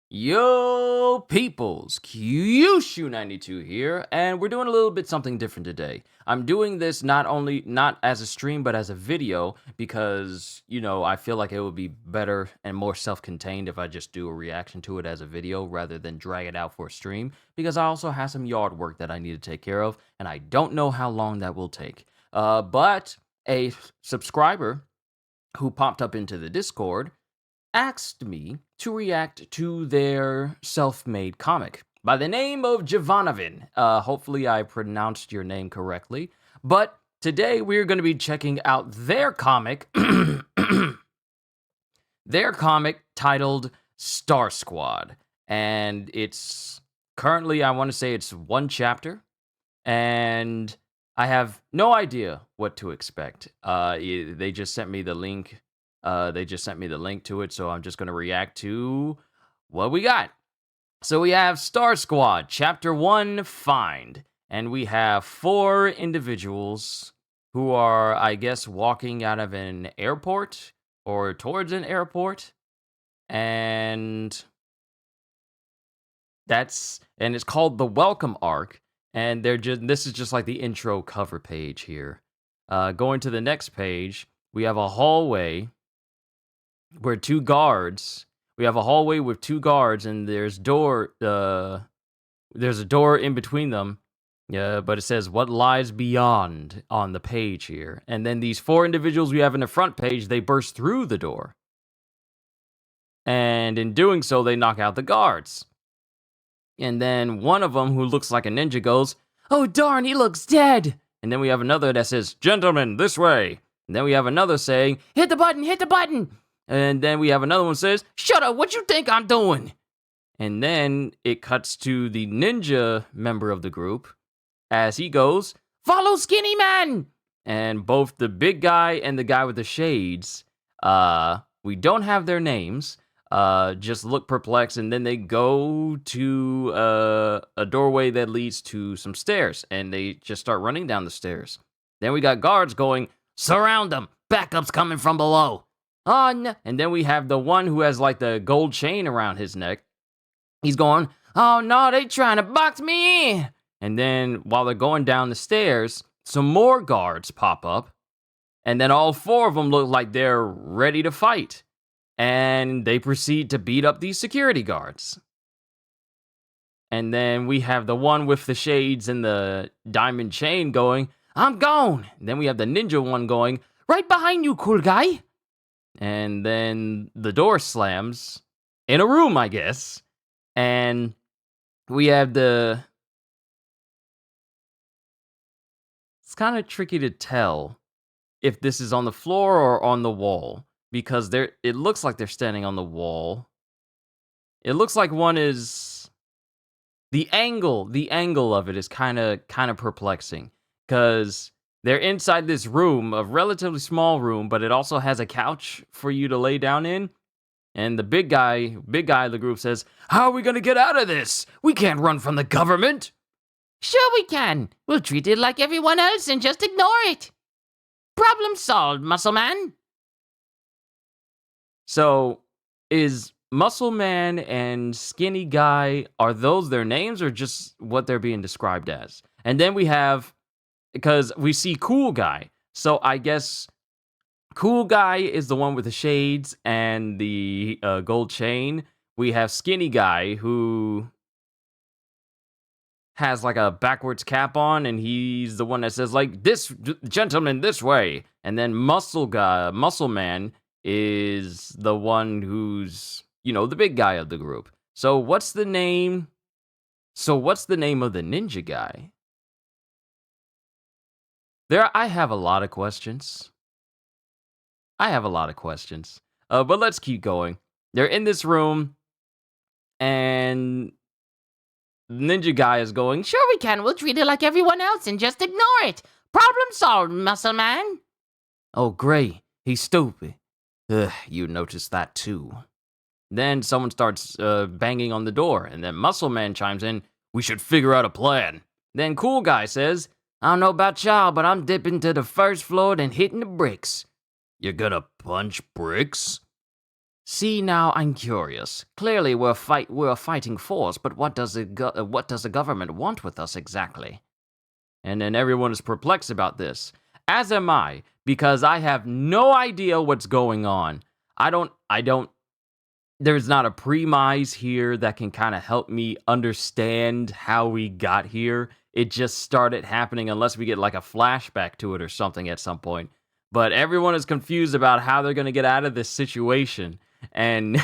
Yo, peoples, Qushu 92 here, and we're doing a little bit something different today. I'm doing this not as a stream, but as a video because, I feel like it would be better and more self-contained if I just do a reaction to it as a video rather than drag it out for a stream, because I also have some yard work that I need to take care of, and I don't know how long that will take. But a subscriber who popped up into the Discord asked me to react to their self-made comic by the name of Givannivan. Hopefully I pronounced your name correctly. But today we're going to be checking out their comic, their comic titled Star Squad. And it's currently, I want to say it's one chapter. And I have no idea what to expect. They just sent me the link. They just sent me the link to it, so I'm just going to react to what we got. So we have Star Squad, Chapter 1, Find. And we have 4 individuals who are, I guess, walking out of an airport or towards an airport. And it's called the Welcome Arc. And this is just like the intro cover page here. Going to the next page, we have a hallway where we have a hallway with 2 guards, and there's a door in between them. Yeah, but it says what lies beyond on the page here. And then these 4 individuals we have in the front page, they burst through the door. And in doing so, they knock out the guards. And then one of them, who looks like a ninja, goes, "Oh darn, he looks dead." And then we have another that says, "Gentlemen, this way." And then we have another saying, "Hit the button, hit the button." And then we have another one says, "Shut up, what you think I'm doing?" And then it cuts to the ninja member of the group as he goes, "Follow Skinny Man." And both the big guy and the guy with the shades, we don't have their names, just look perplexed, and then they go to a doorway that leads to some stairs, and they just start running down the stairs. Then we got guards going, "Surround them, backup's coming from below." Oh, no. And then we have the one who has like the gold chain around his neck. He's going, "Oh no, they trying to box me in." And then while they're going down the stairs, some more guards pop up. And then all 4 of them look like they're ready to fight. And they proceed to beat up these security guards. And then we have the one with the shades and the diamond chain going, "I'm gone." And then we have the ninja one going, "Right behind you, cool guy." And then the door slams in a room, I guess. And we have it's kind of tricky to tell if this is on the floor or on the wall, because it looks like they're standing on the wall. It looks like one is the angle of it is kind of perplexing, because they're inside this room, a relatively small room, but it also has a couch for you to lay down in. And the big guy of the group says, "How are we going to get out of this? We can't run from the government." "Sure we can. We'll treat it like everyone else and just ignore it. Problem solved, Muscle Man." So, is Muscle Man and Skinny Guy, are those their names or just what they're being described as? And then we have, because we see Cool Guy. So I guess Cool Guy is the one with the shades and the gold chain. We have Skinny Guy, who has like a backwards cap on, and he's the one that says like, "This gentleman, this way." And then Muscle Man is the one who's, the big guy of the group. So what's the name of the ninja guy? I have a lot of questions. But let's keep going. They're in this room, and ninja guy is going, "Sure we can. We'll treat it like everyone else and just ignore it. Problem solved, Muscle Man." "Oh, great. He's stupid." You noticed that too. Then someone starts banging on the door, and then Muscle Man chimes in, "We should figure out a plan." Then Cool Guy says, "I don't know about y'all, but I'm dipping to the first floor and hitting the bricks." "You're gonna punch bricks?" See, now I'm curious. Clearly, we're a fighting force, but what does the government want with us exactly? And then everyone is perplexed about this, as am I, because I have no idea what's going on. I don't. There's not a premise here that can kind of help me understand how we got here. It just started happening unless we get like a flashback to it or something at some point. But everyone is confused about how they're going to get out of this situation. And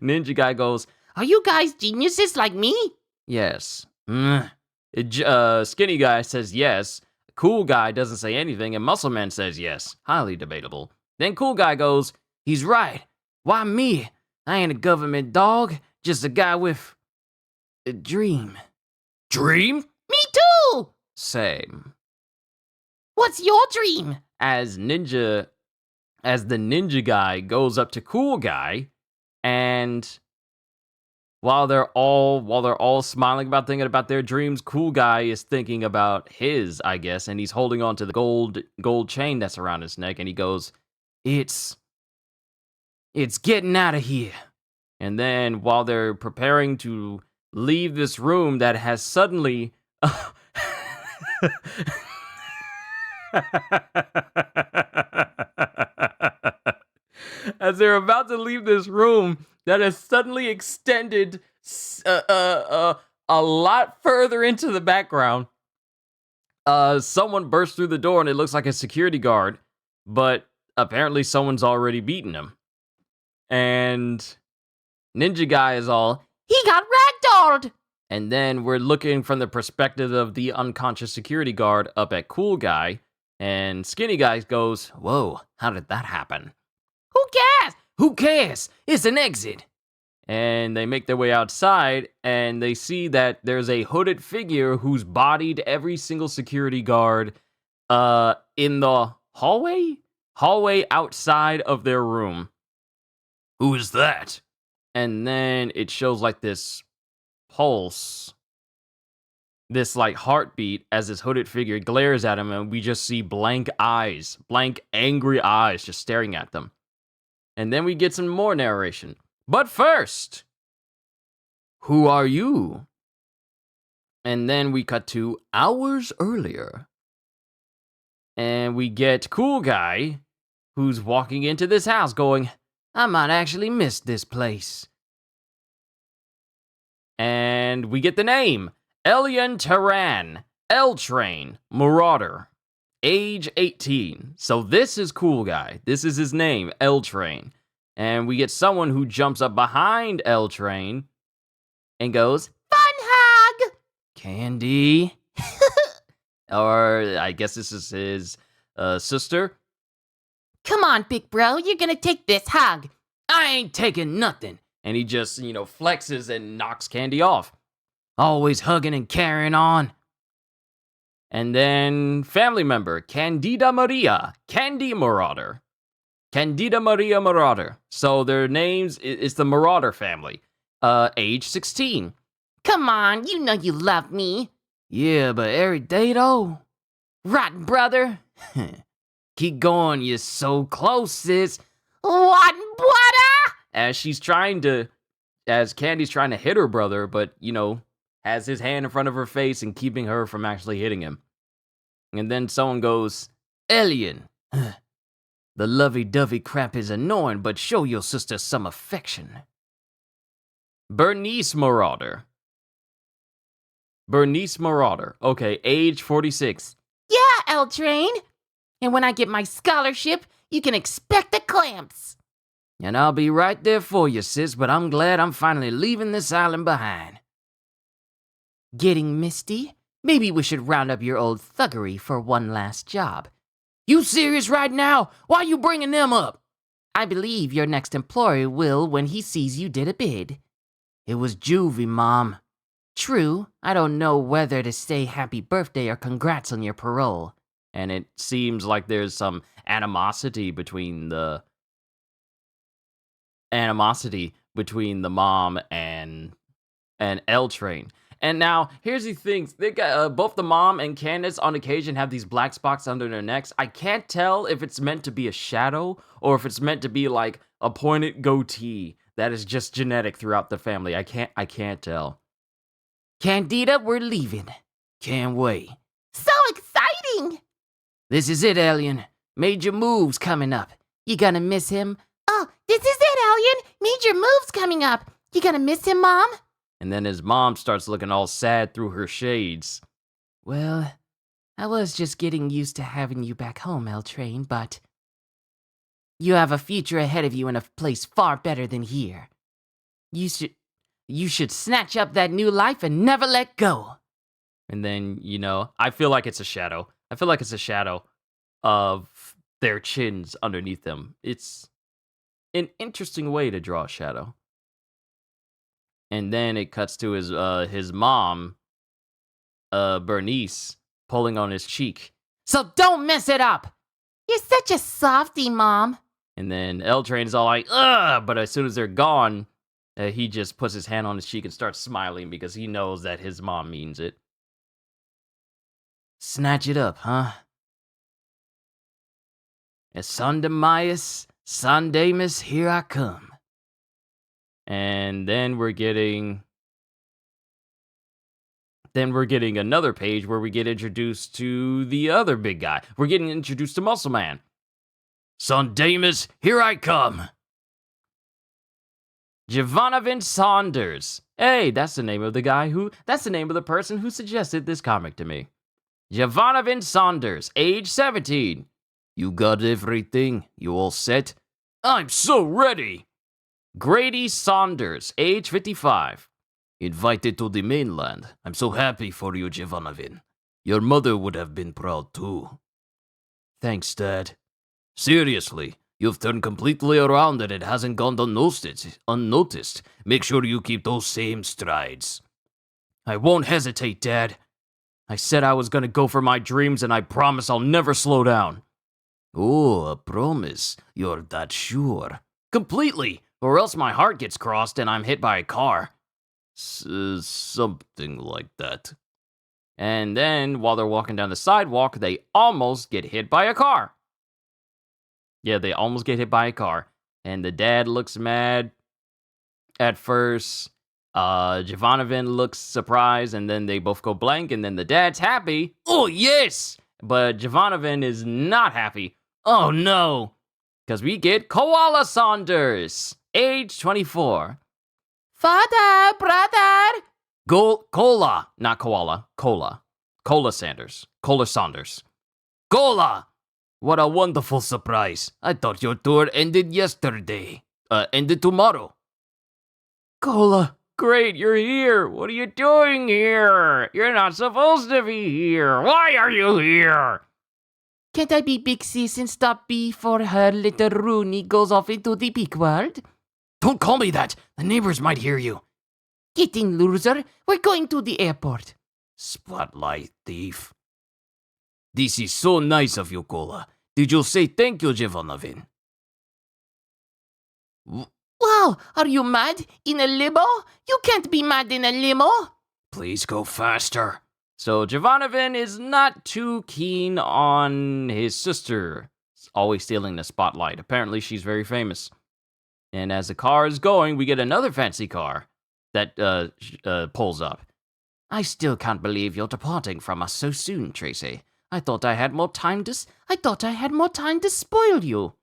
Ninja Guy goes, Are you guys geniuses like me? yes. Skinny Guy says yes. Cool Guy doesn't say anything, and Muscle Man says yes. Highly debatable. Then Cool Guy goes, he's right. Why me? I ain't a government dog, just a guy with a dream. Dream? Me too! Same. What's your dream? As the Ninja Guy goes up to Cool Guy, and while they're all smiling about thinking about their dreams, Cool Guy is thinking about his, I guess, and he's holding on to the gold chain that's around his neck, and he goes, It's getting out of here. And then while they're preparing to leave this room that has suddenly as they're about to leave this room that has suddenly extended a lot further into the background, someone bursts through the door and it looks like a security guard, but apparently someone's already beaten him. And Ninja Guy is all, he got ragdolled! And then we're looking from the perspective of the unconscious security guard up at Cool Guy, and Skinny Guy goes, whoa, how did that happen? Who cares? Who cares? It's an exit. And they make their way outside, and they see that there's a hooded figure who's bodied every single security guard in the hallway outside of their room. Who is that? And then it shows like this pulse, this like heartbeat as this hooded figure glares at him, and we just see blank angry eyes just staring at them. And then we get some more narration. But first, who are you? And then we cut to hours earlier. And we get Cool Guy, who's walking into this house going, I might actually miss this place. And we get the name, Elian Taran, L-Train, Marauder, age 18. So this is Cool Guy. This is his name, L-Train. And we get someone who jumps up behind L-Train and goes, Fun hug! Candy. Or I guess this is his sister. Come on, big bro, you're gonna take this hug. I ain't taking nothing. And he just, flexes and knocks Candy off. Always hugging and carrying on. And then family member, Candida Maria, Candy Marauder. Candida Maria Marauder. So their names, it's the Marauder family. Age 16. Come on, you know you love me. Yeah, but every day though. Rotten brother. Keep going, you're so close, sis. Rotten brother! As Candy's trying to hit her brother, but, has his hand in front of her face and keeping her from actually hitting him. And then someone goes, Elian, the lovey-dovey crap is annoying, but show your sister some affection. Bernice Marauder. Okay, age 46. Yeah, L-Train. And when I get my scholarship, you can expect the clamps. And I'll be right there for you, sis, but I'm glad I'm finally leaving this island behind. Getting misty? Maybe we should round up your old thuggery for one last job. You serious right now? Why are you bringing them up? I believe your next employer will when he sees you did a bid. It was Juvie, Mom. True, I don't know whether to say happy birthday or congrats on your parole. And it seems like there's some animosity between the mom and L-Train. And now, here's the things. They got both the mom and Candace on occasion have these black spots under their necks. I can't tell if it's meant to be a shadow or if it's meant to be like a pointed goatee that is just genetic throughout the family. I can't tell. Candida, we're leaving. Can't wait. So exciting! This is it, Alien. Major moves coming up. You gonna miss him? Oh, this is it, Alien. Major moves coming up. You gonna miss him, Mom? And then his mom starts looking all sad through her shades. Well, I was just getting used to having you back home, L-Train, but you have a future ahead of you in a place far better than here. You should snatch up that new life and never let go. And then, I feel like it's a shadow. I feel like it's a shadow of their chins underneath them. It's an interesting way to draw a shadow. And then it cuts to his mom, Bernice, pulling on his cheek. So don't mess it up! You're such a softie, Mom. And then L-Train is all like, ugh! But as soon as they're gone, he just puts his hand on his cheek and starts smiling because he knows that his mom means it. Snatch it up, huh? Esondamias, Sandamus, here I come. And then we're getting another page where we get introduced to the other big guy. We're getting introduced to Muscle Man. Sandamus, here I come. Givannivan Saunders. Hey, that's the name of the person who suggested this comic to me. Givannivan Saunders, age 17. You got everything? You all set? I'm so ready. Grady Saunders, age 55. Invited to the mainland. I'm so happy for you, Givannivan. Your mother would have been proud too. Thanks, Dad. Seriously, you've turned completely around and it hasn't gone unnoticed. Make sure you keep those same strides. I won't hesitate, Dad. I said I was gonna go for my dreams and I promise I'll never slow down. Oh, a promise? You're that sure? Completely, or else my heart gets crossed and I'm hit by a car. Something like that. And then, while they're walking down the sidewalk, they almost get hit by a car. Yeah, they almost get hit by a car. And the dad looks mad at first. Givannivan looks surprised, and then they both go blank, and then the dad's happy. Oh, yes! But Givannivan is not happy. Oh, no. Because we get Koala Saunders, age 24. Father, brother! Cola, not koala, Cola. Cola Sanders. Cola Saunders. Cola! What a wonderful surprise. I thought your tour ended yesterday. Ended tomorrow. Cola, great, you're here. What are you doing here? You're not supposed to be here. Why are you here? Can't I be Big Sis and stop before her little Rooney goes off into the big world? Don't call me that. The neighbors might hear you. Get in, loser. We're going to the airport. Spotlight thief. This is so nice of you, Cola. Did you say thank you, Givannivan? Wow, are you mad? In a limo? You can't be mad in a limo. Please go faster. So Givannivan is not too keen on his sister always stealing the spotlight. Apparently she's very famous. And as the car is going, we get another fancy car that pulls up. I still can't believe you're departing from us so soon, Tracy. I thought I had more time to spoil you.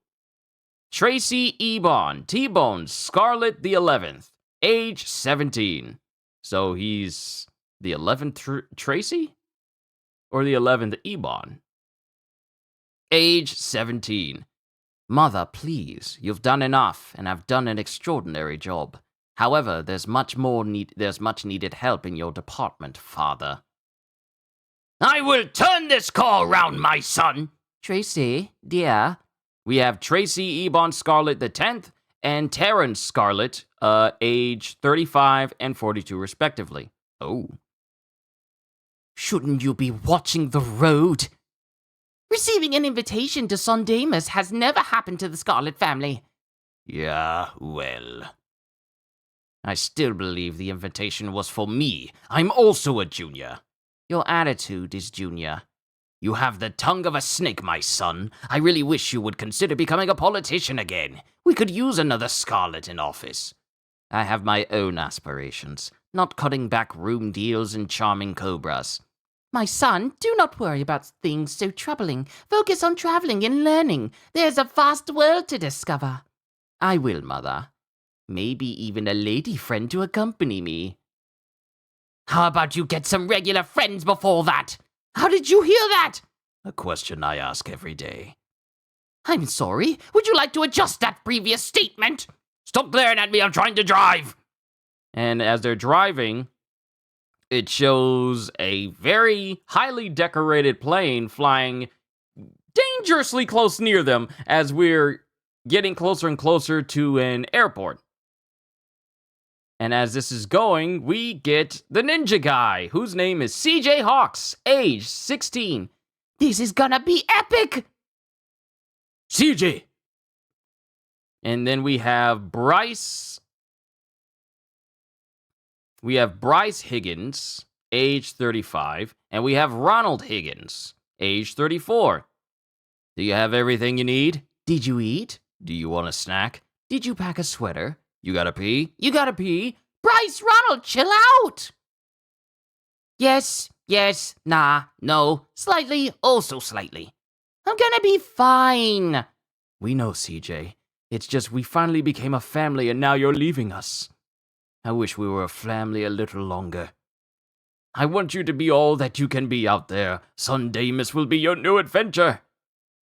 Tracy Ebon, T-Bone, Scarlet the 11th, age 17. So he's the 11th Tracy? Or the 11th Ebon? Age 17. Mother, please, you've done enough, and have done an extraordinary job. However, there's much needed help in your department, Father. I will turn this car around, my son. Tracy, dear. We have Tracy Ebon Scarlet the 10th and Terrence Scarlet, age 35 and 42 respectively. Oh. Shouldn't you be watching the road? Receiving an invitation to Sondamus has never happened to the Scarlet family. Yeah, well. I still believe the invitation was for me. I'm also a junior. Your attitude is junior. You have the tongue of a snake, my son. I really wish you would consider becoming a politician again. We could use another Scarlet in office. I have my own aspirations, not cutting back room deals and charming cobras. My son, do not worry about things so troubling. Focus on traveling and learning. There's a vast world to discover. I will, Mother. Maybe even a lady friend to accompany me. How about you get some regular friends before that? How did you hear that? A question I ask every day. I'm sorry. Would you like to adjust that previous statement? Stop glaring at me, I'm trying to drive! And as they're driving, it shows a very highly decorated plane flying dangerously close near them as we're getting closer and closer to an airport. And as this is going, we get the ninja guy, whose name is CJ Hawks, age 16. This is gonna be epic! CJ! And then we have Bryce. We have Bryce Higgins, age 35. And we have Ronald Higgins, age 34. Do you have everything you need? Did you eat? Do you want a snack? Did you pack a sweater? You gotta pee? You gotta pee? Bryce, Ronald, chill out! Yes, nah, no, slightly, also slightly. I'm gonna be fine. We know, CJ. It's just we finally became a family and now you're leaving us. I wish we were a family a little longer. I want you to be all that you can be out there. Sundamus will be your new adventure.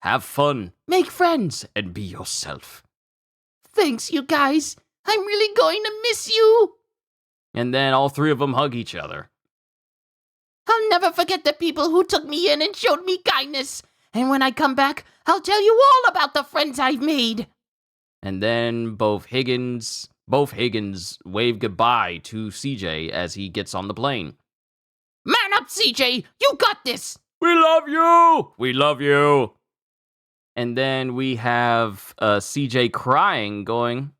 Have fun, make friends, and be yourself. Thanks, you guys. I'm really going to miss you. And then all three of them hug each other. I'll never forget the people who took me in and showed me kindness. And when I come back, I'll tell you all about the friends I've made. And then both Higgins wave goodbye to CJ as he gets on the plane. Man up, CJ! You got this! We love you! We love you! And then we have CJ crying, going,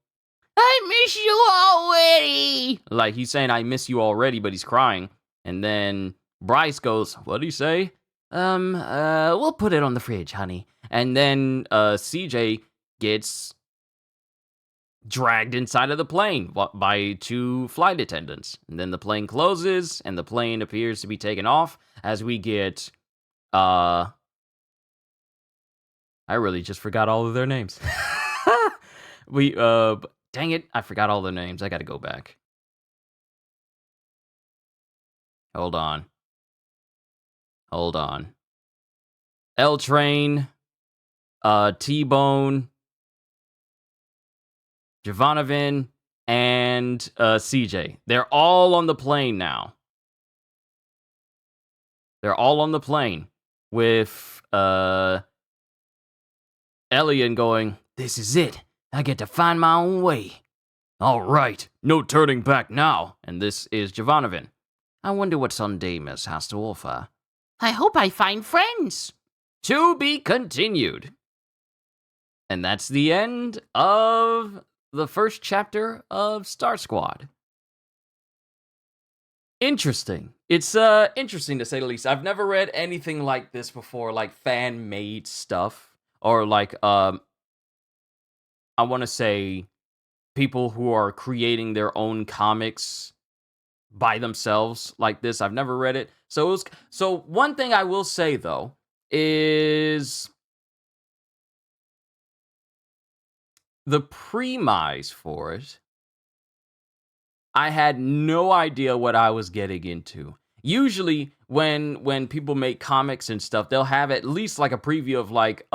I miss you already! Like he's saying, I miss you already, but he's crying. And then Bryce goes, what'd he say? We'll put it on the fridge, honey. And then CJ gets dragged inside of the plane by two flight attendants. And then the plane closes, and the plane appears to be taken off as we get, I really just forgot all of their names. Dang it, I forgot all their names. I gotta go back. Hold on. L Train, T-Bone, Givannivan, and CJ. They're all on the plane now. They're all on the plane with Elian going, this is it. I get to find my own way. All right, no turning back now. And this is Givannivan. I wonder what Sundamus has to offer. I hope I find friends. To be continued. And that's the end of the first chapter of Star Squad. Interesting. It's interesting to say the least. I've never read anything like this before, like fan-made stuff. Or like, I want to say people who are creating their own comics by themselves like this. I've never read it. So one thing I will say though is the premise for it. I had no idea what I was getting into. Usually when people make comics and stuff, they'll have at least like a preview of like,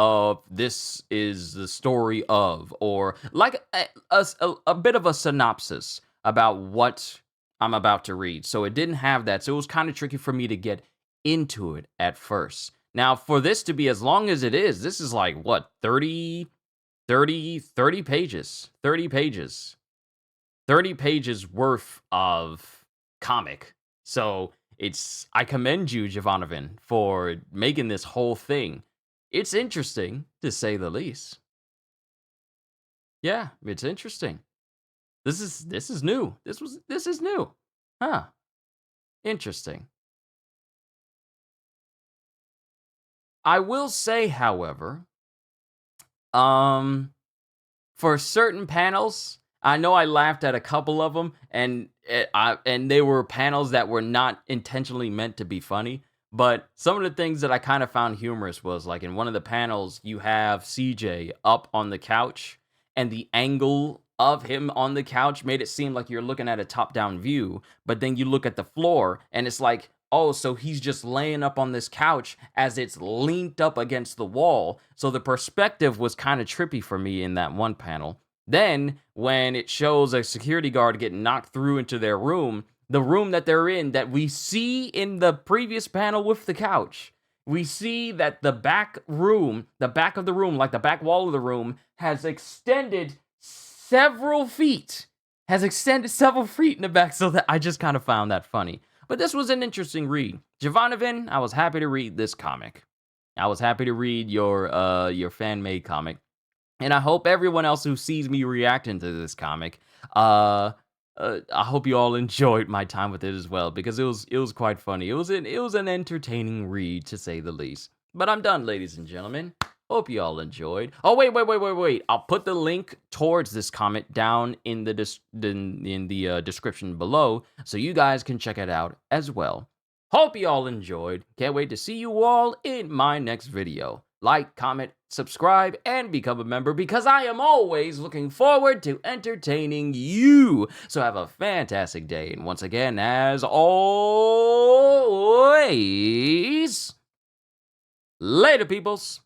this is the story of, or like a bit of a synopsis about what I'm about to read. So it didn't have that. So it was kind of tricky for me to get into it at first. Now, for this to be as long as it is, this is like, what, 30 pages. 30 pages. 30 pages worth of comic. So I commend you, Givannivan, for making this whole thing. It's interesting, to say the least. Yeah, it's interesting. This is new. This is new. Huh. Interesting. I will say, however, um, for certain panels, I know I laughed at a couple of them, and and they were panels that were not intentionally meant to be funny. But some of the things that I kind of found humorous was like in one of the panels, you have CJ up on the couch, and the angle of him on the couch made it seem like you're looking at a top-down view. But then you look at the floor, and it's like, oh, so he's just laying up on this couch as it's leaned up against the wall. So the perspective was kind of trippy for me in that one panel. Then, when it shows a security guard get knocked through into their room, the room that they're in, that we see in the previous panel with the couch, we see that the back room, the back of the room, like the back wall of the room, has extended several feet. Has extended several feet in the back, so that I just kind of found that funny. But this was an interesting read. Givannivan, I was happy to read this comic. I was happy to read your fan-made comic. And I hope everyone else who sees me reacting to this comic, I hope you all enjoyed my time with it as well, because it was quite funny. It was an entertaining read, to say the least. But I'm done, ladies and gentlemen. Hope you all enjoyed. Oh, wait. I'll put the link towards this comic down in the description below, so you guys can check it out as well. Hope you all enjoyed. Can't wait to see you all in my next video. Like, comment, subscribe, and become a member, because I am always looking forward to entertaining you. So have a fantastic day. And once again, as always, later, peoples.